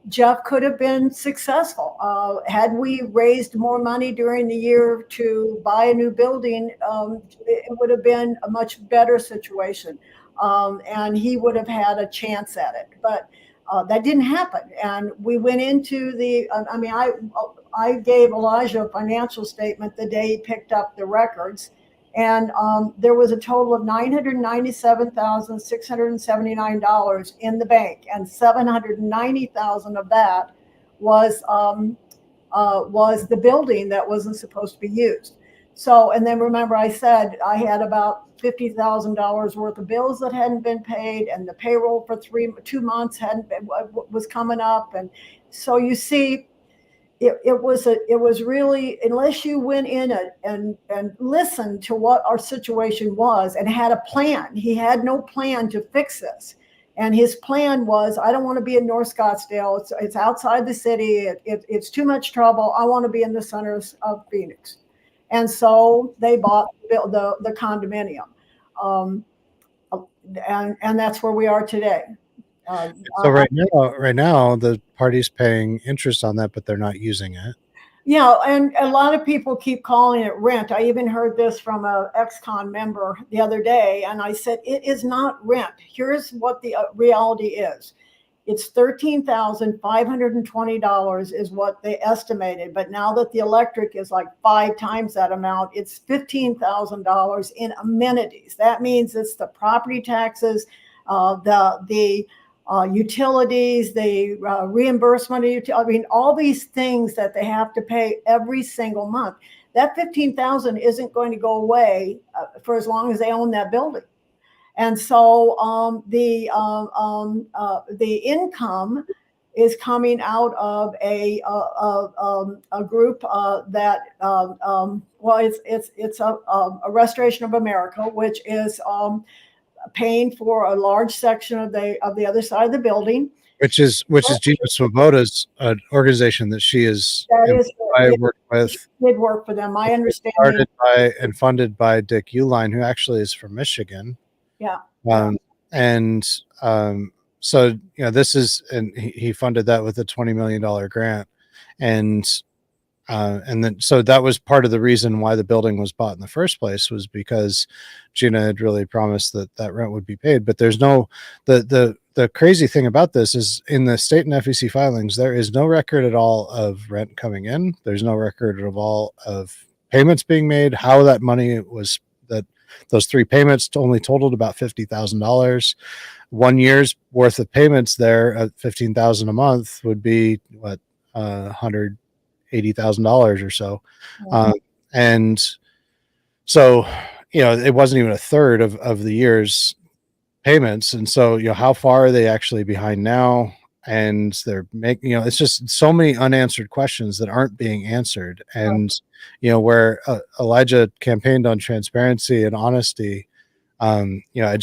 Jeff could have been successful. Had we raised more money during the year to buy a new building, it would have been a much better situation, and he would have had a chance at it. But that didn't happen, and we went into I gave Elijah a financial statement the day he picked up the records, and there was a total of $997,679 in the bank, and $790,000 of that was the building that wasn't supposed to be used. So, and then remember, I said I had about $50,000 worth of bills that hadn't been paid, and the payroll for 2 months was coming up, and so you see. It was really, unless you went in and listened to what our situation was and had a plan. He had no plan to fix this, and his plan was, I don't want to be in North Scottsdale. It's outside the city. It's too much trouble. I want to be in the center of Phoenix, and so they bought the condominium, and that's where we are today. So right now, the party's paying interest on that, but they're not using it. Yeah, and a lot of people keep calling it rent. I even heard this from an ex-con member the other day, and I said, it is not rent. Here's what the reality is. It's $13,520 is what they estimated, but now that the electric is like 5 times that amount, it's $15,000 in amenities. That means it's the property taxes, the utilities, the reimbursement of all these things that they have to pay every single month. That $15,000 isn't going to go away for as long as they own that building. And so the income is coming out of a group that well, it's a Restoration of America, which is paying for a large section of the other side of the building. Which is Gina Swoboda's organization that she is That is, worked with. did work for them. My understanding. Started by and funded by Dick Uline, who actually is from Michigan. Yeah. And so, you know, this is, and he funded that with a $20 million grant. And then, so that was part of the reason why the building was bought in the first place, was because Gina had really promised that that rent would be paid. But there's no, the crazy thing about this is, in the state and FEC filings, there is no record at all of rent coming in. There's no record of all of payments being made, how that money was, that those 3 payments only totaled about $50,000. 1 year's worth of payments there at $15,000 a month would be what, $180,000 or so. And so, you know, it wasn't even a third of the year's payments. And so, you know, how far are they actually behind now? And they're making, you know, it's just so many unanswered questions that aren't being answered. And, you know, where Elijah campaigned on transparency and honesty, you know, I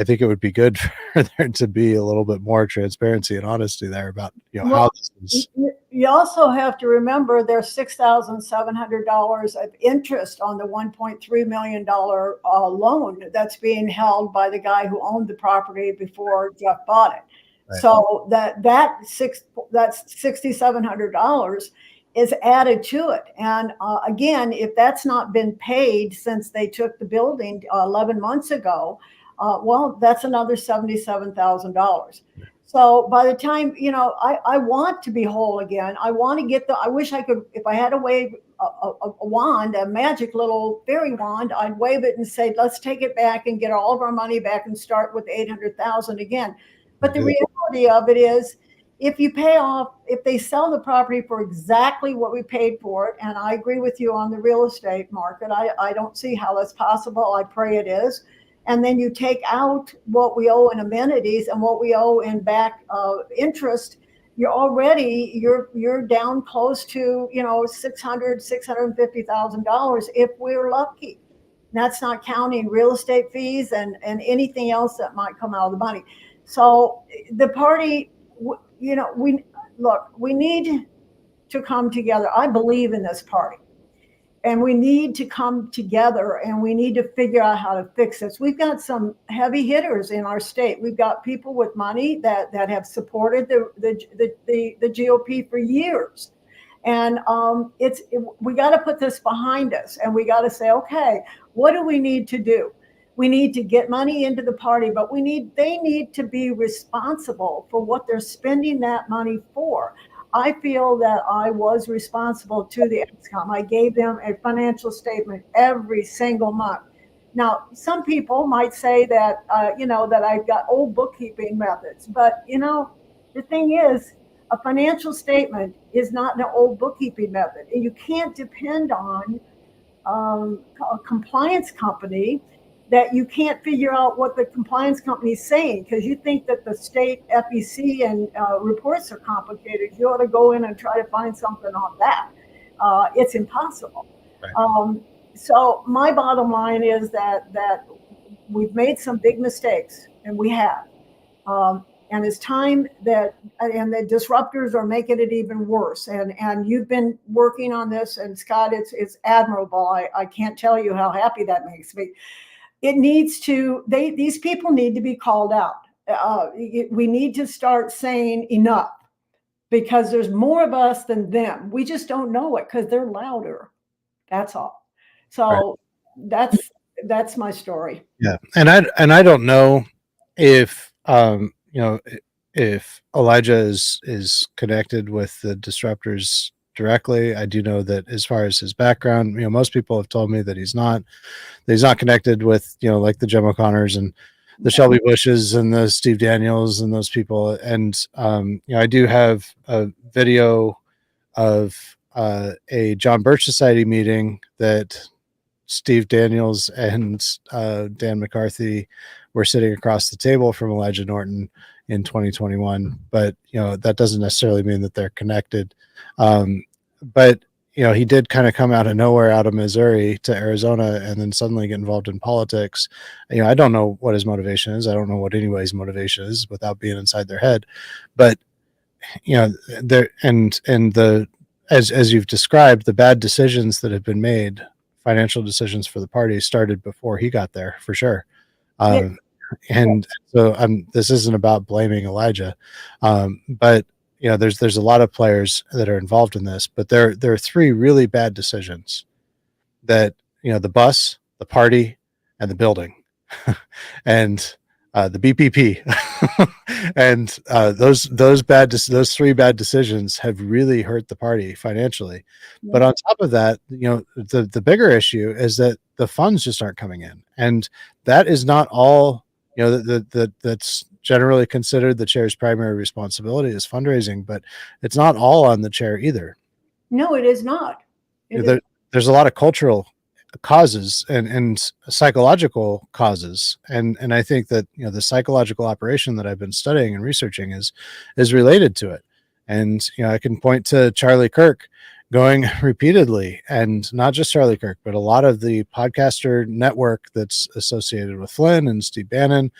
think it would be good for there to be a little bit more transparency and honesty there about, you know, how this is. You also have to remember there's $6,700 of interest on the $1.3 million loan that's being held by the guy who owned the property before Jeff bought it. Right. So that's $6,700 is added to it. And again, if that's not been paid since they took the building 11 months ago, well, that's another $77,000. So by the time, you know, I want to be whole again. I want to get I wish I could, if I had to wave a wand, a magic little fairy wand, I'd wave it and say, let's take it back and get all of our money back and start with 800,000 again. But the reality of it is, if you pay off, if they sell the property for exactly what we paid for it, and I agree with you on the real estate market, I don't see how that's possible. I pray it is. And then you take out what we owe in amenities and what we owe in back interest, you're down close to, you know, $650,000 if we're lucky. That's not counting real estate fees and anything else that might come out of the money. So the party, you know, we need to come together. I believe in this party. And we need to come together, and we need to figure out how to fix this. We've got some heavy hitters in our state. We've got people with money that have supported the GOP for years. And we got to put this behind us, and we got to say, okay, what do we need to do? We need to get money into the party, but they need to be responsible for what they're spending that money for. I feel that I was responsible to the AZGOP. I gave them a financial statement every single month. Now, some people might say that, you know, that I've got old bookkeeping methods, but, you know, the thing is, a financial statement is not an old bookkeeping method. And you can't depend on a compliance company that you can't figure out what the compliance company is saying, because you think that the state FEC and reports are complicated. You ought to go in and try to find something on that. It's impossible. Right. So my bottom line is that we've made some big mistakes, and we have. And it's time and the disruptors are making it even worse. And you've been working on this, and Scott, it's admirable. I can't tell you how happy that makes me. It needs to, these people need to be called out. We need to start saying enough, because there's more of us than them. We just don't know it because they're louder. That's all. So right. That's my story. Yeah. And I don't know if, you know, if Elijah is connected with the disruptors directly. I do know that as far as his background, you know, most people have told me that he's not connected with, you know, like the Jim O'Connors and the Shelby Bushes and the Steve Daniels and those people. And, you know, I do have a video of a John Birch Society meeting that Steve Daniels and Dan McCarthy were sitting across the table from Elijah Norton, in 2021. But that doesn't necessarily mean that they're connected. But he did kind of come out of nowhere, out of Missouri to Arizona, and then suddenly get involved in politics. I don't know what his motivation is. I don't know what anybody's motivation is without being inside their head. But there and the as you've described, the bad decisions that have been made, financial decisions for the party, started before he got there, for sure. Yeah. And so this isn't about blaming Elijah, but there's a lot of players that are involved in this. But there are three really bad decisions that the bus, the party, and the building, and the BPP, and those three bad decisions have really hurt the party financially. Yeah. But on top of that, the bigger issue is that the funds just aren't coming in, and that is not all. That's generally considered the chair's primary responsibility is fundraising, but it's not all on the chair either. No, it is not. There's a lot of cultural causes and psychological causes, and I think that the psychological operation that I've been studying and researching is related to it. And I can point to Charlie Kirk going repeatedly, and not just Charlie Kirk, but a lot of the podcaster network that's associated with Flynn and Steve Bannon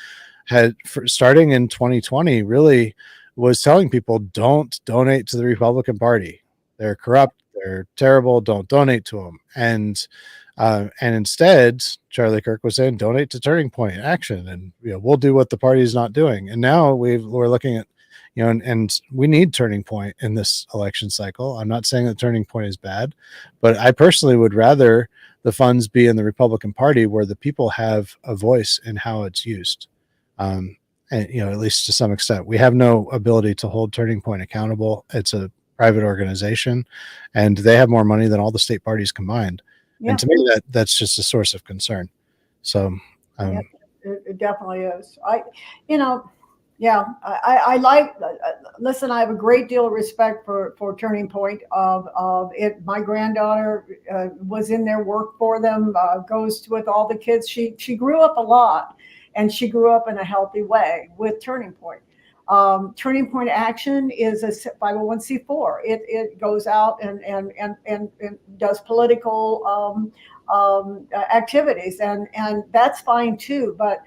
starting in 2020 really was telling people, don't donate to the Republican Party. They're corrupt. They're terrible. Don't donate to them. And instead, Charlie Kirk was saying, donate to Turning Point Action, and we'll do what the party is not doing. And now we're looking at, and we need Turning Point in this election cycle. I'm not saying that Turning Point is bad, but I personally would rather the funds be in the Republican Party, where the people have a voice in how it's used. And at least to some extent, we have no ability to hold Turning Point accountable. It's a private organization, and they have more money than all the state parties combined. Yeah. And to me, that's just a source of concern. So it definitely is. I listen, I have a great deal of respect for Turning Point. Of it, my granddaughter was in there, worked for them, goes with all the kids. She grew up a lot, and she grew up in a healthy way with Turning Point. Turning Point Action is a 501c4. It goes out and does political activities, and that's fine too. But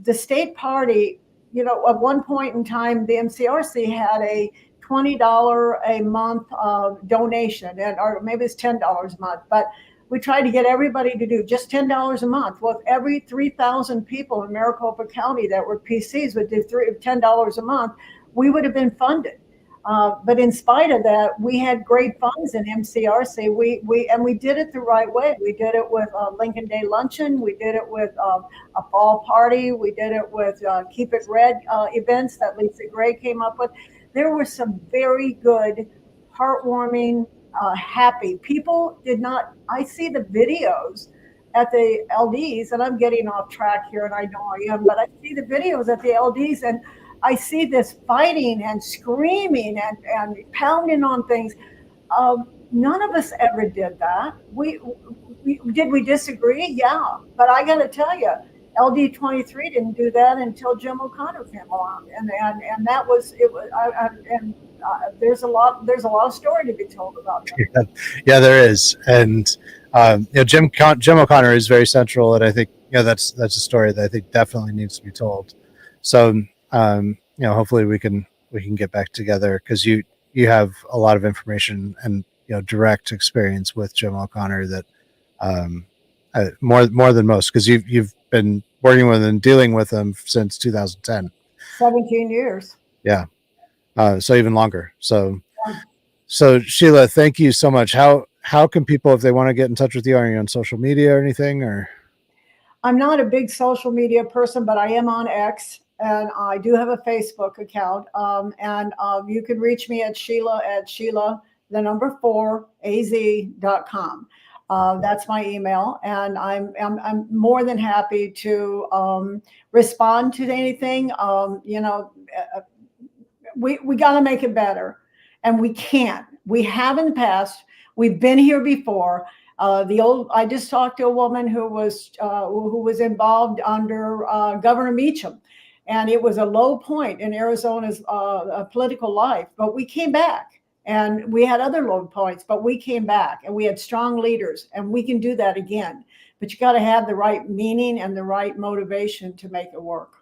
the state party, at one point in time, the MCRC had a $20 a month donation, or maybe it's $10 a month, but we tried to get everybody to do just $10 a month. Well, if every 3,000 people in Maricopa County that were PCs would do $10 a month, we would have been funded. But in spite of that, we had great funds in MCRC. We did it the right way. We did it with Lincoln Day Luncheon. We did it with a fall party. We did it with Keep It Red events that Lisa Gray came up with. There were some very good, heartwarming, happy people. I see the videos at the LDs, and I'm getting off track here, and I know I am, but I see the videos at the LDs, and I see this fighting and screaming and pounding on things. None of us ever did that. Did we disagree? Yeah, but I got to tell you, LD 23 didn't do that until Jim O'Connor came along, and that was it. There's a lot of story to be told about that. Yeah, there is, and Jim O'Connor is very central, and I think that's a story that I think definitely needs to be told. So hopefully we can get back together, because you have a lot of information and direct experience with Jim O'Connor that more than most, because you've been working with and dealing with him since 2010. 17 years. Yeah. So even longer. So Sheila, thank you so much. How can people, if they want to get in touch with you, are you on social media or anything? Or I'm not a big social media person, but I am on X, and I do have a Facebook account. And you can reach me at Sheila the number 4 az.com. That's my email, and I'm more than happy to respond to anything. We got to make it better, and we can't. We have in the past. We've been here before. I just talked to a woman who was involved under Governor Meacham, And it was a low point in Arizona's political life, but we came back. And we had other low points, but we came back and we had strong leaders, and we can do that again. But you got to have the right meaning and the right motivation to make it work.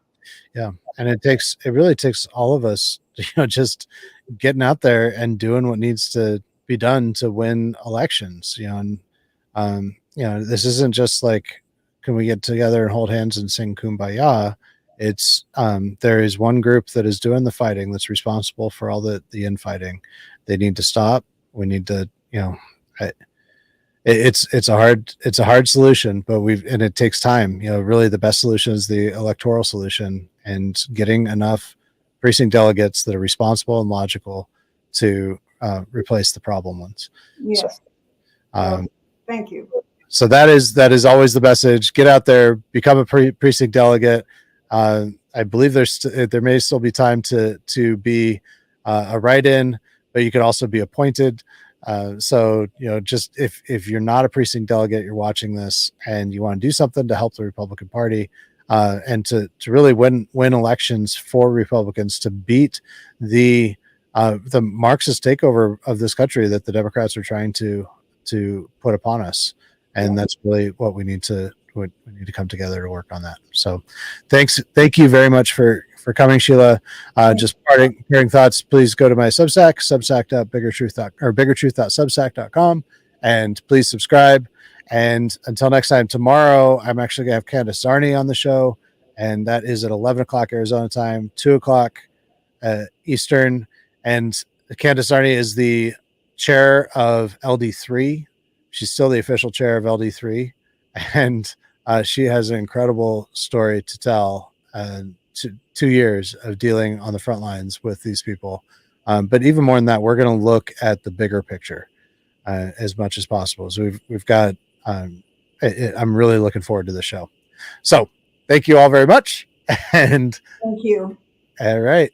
Yeah. And it really takes all of us, just getting out there and doing what needs to be done to win elections, and, this isn't just like, can we get together and hold hands and sing Kumbaya? It's, there is one group that is doing the fighting, that's responsible for all the infighting. They need to stop. We need to, it's a hard solution, but and it takes time. Really the best solution is the electoral solution, and getting enough precinct delegates that are responsible and logical to replace the problem ones. Yes. So, thank you. So that is always the message. Get out there, become a precinct delegate. I believe there may still be time to be a write-in, but you could also be appointed. So just if you're not a precinct delegate, you're watching this and you want to do something to help the Republican Party, and to really win elections for Republicans, to beat the Marxist takeover of this country that the Democrats are trying to put upon us. And that's really what we need to come together to work on that. So thank you very much for coming, Sheila. Just parting thoughts, please go to my Substack, biggertruth.substack.com, and please subscribe. And until next time, tomorrow, I'm actually going to have Candace Zarni on the show, and that is at 11 o'clock Arizona time, 2 o'clock Eastern. And Candace Zarni is the chair of LD3. She's still the official chair of LD3, and she has an incredible story to tell. 2 years of dealing on the front lines with these people, but even more than that, we're going to look at the bigger picture as much as possible. So we've got. I'm really looking forward to the show. So thank you all very much, and thank you. All right.